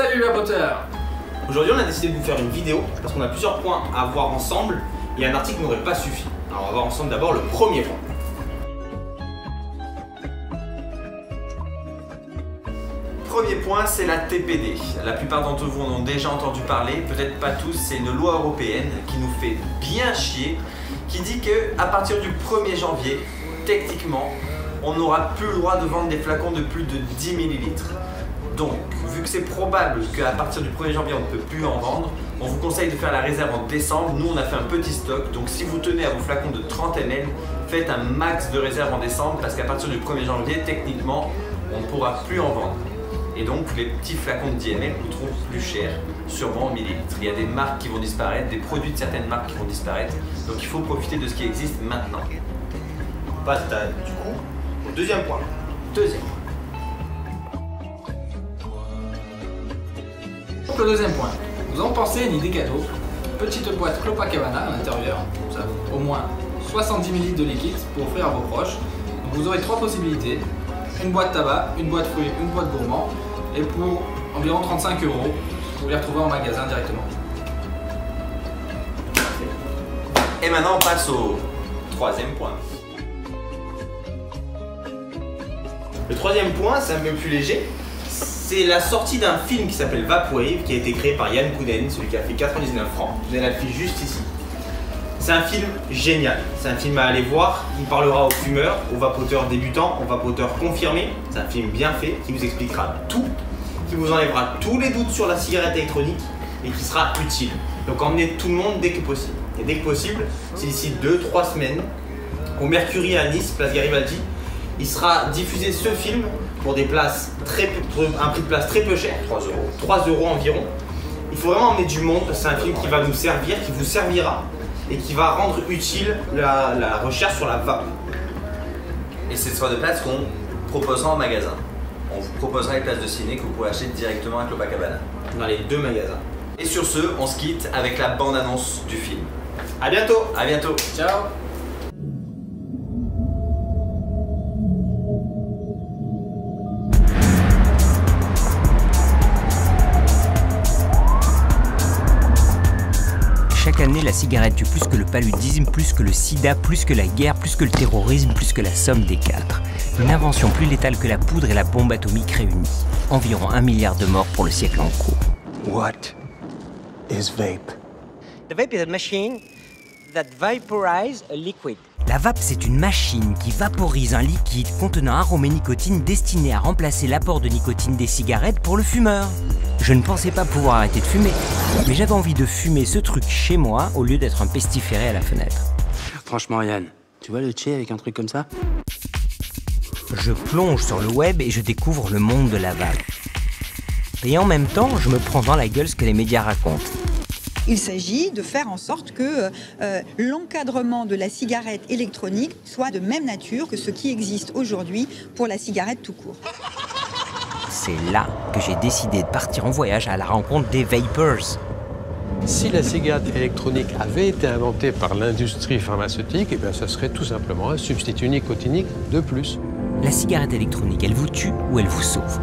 Salut vapoteurs! Aujourd'hui on a décidé de vous faire une vidéo parce qu'on a plusieurs points à voir ensemble et un article n'aurait pas suffi. Alors on va voir ensemble d'abord le premier point. Premier point, c'est la TPD. La plupart d'entre vous en ont déjà entendu parler, peut-être pas tous. C'est une loi européenne qui nous fait bien chier, qui dit que à partir du 1er janvier, techniquement, on n'aura plus le droit de vendre des flacons de plus de 10 ml. Donc, vu que c'est probable qu'à partir du 1er janvier, on ne peut plus en vendre, on vous conseille de faire la réserve en décembre. Nous, on a fait un petit stock. Donc, si vous tenez à vos flacons de 30 ml, faites un max de réserve en décembre parce qu'à partir du 1er janvier, techniquement, on ne pourra plus en vendre. Et donc, les petits flacons de 10 ml coûteront plus cher, sûrement en millilitres. Il y a des marques qui vont disparaître, des produits de certaines marques qui vont disparaître. Donc, il faut profiter de ce qui existe maintenant. On passe du coup au deuxième point. Deuxième point. Donc le deuxième point, nous avons pensé à une idée cadeau. Petite boîte Copacabana à l'intérieur, ça vaut au moins 70 ml de liquide pour offrir à vos proches. Donc vous aurez trois possibilités, une boîte tabac, une boîte fruits, une boîte gourmand, et pour environ 35 €, vous les retrouvez en magasin directement. Et maintenant on passe au troisième point. Le troisième point, c'est un peu plus léger. C'est la sortie d'un film qui s'appelle Vapwave, qui a été créé par Yann Kounen, celui qui a fait 99 francs. Vous avez l'affiche juste ici. C'est un film génial, c'est un film à aller voir. Il parlera aux fumeurs, aux vapoteurs débutants, aux vapoteurs confirmés. C'est un film bien fait qui vous expliquera tout, qui vous enlèvera tous les doutes sur la cigarette électronique et qui sera utile. Donc emmenez tout le monde dès que possible. Et dès que possible, c'est d'ici 2-3 semaines, au Mercury à Nice, place Garibaldi. Il sera diffusé ce film pour des places un prix de place très peu cher, 3 €. 3 € environ. Il faut vraiment emmener du monde, c'est un film qui va nous servir, qui vous servira et qui va rendre utile la recherche sur la vape. Et ce sera des places qu'on proposera en magasin. On vous proposera les places de ciné que vous pouvez acheter directement à Copacabana. Dans les deux magasins. Et sur ce, on se quitte avec la bande-annonce du film. A bientôt! A bientôt! Ciao! Chaque année, la cigarette tue plus que le paludisme, plus que le sida, plus que la guerre, plus que le terrorisme, plus que la somme des quatre. Une invention plus létale que la poudre et la bombe atomique réunies. Environ 1 milliard de morts pour le siècle en cours. What is vape? The vape is a machine that vaporizes a liquid. La vape, c'est une machine qui vaporise un liquide contenant arôme et nicotine destiné à remplacer l'apport de nicotine des cigarettes pour le fumeur. Je ne pensais pas pouvoir arrêter de fumer, mais j'avais envie de fumer ce truc chez moi au lieu d'être un pestiféré à la fenêtre. Franchement, Yann, tu vois le tché avec un truc comme ça? Je plonge sur le web et je découvre le monde de la vape. Et en même temps, je me prends dans la gueule ce que les médias racontent. Il s'agit de faire en sorte que l'encadrement de la cigarette électronique soit de même nature que ce qui existe aujourd'hui pour la cigarette tout court. C'est là que j'ai décidé de partir en voyage à la rencontre des vapers. Si la cigarette électronique avait été inventée par l'industrie pharmaceutique, eh bien, ça serait tout simplement un substitut nicotinique de plus. La cigarette électronique, elle vous tue ou elle vous sauve?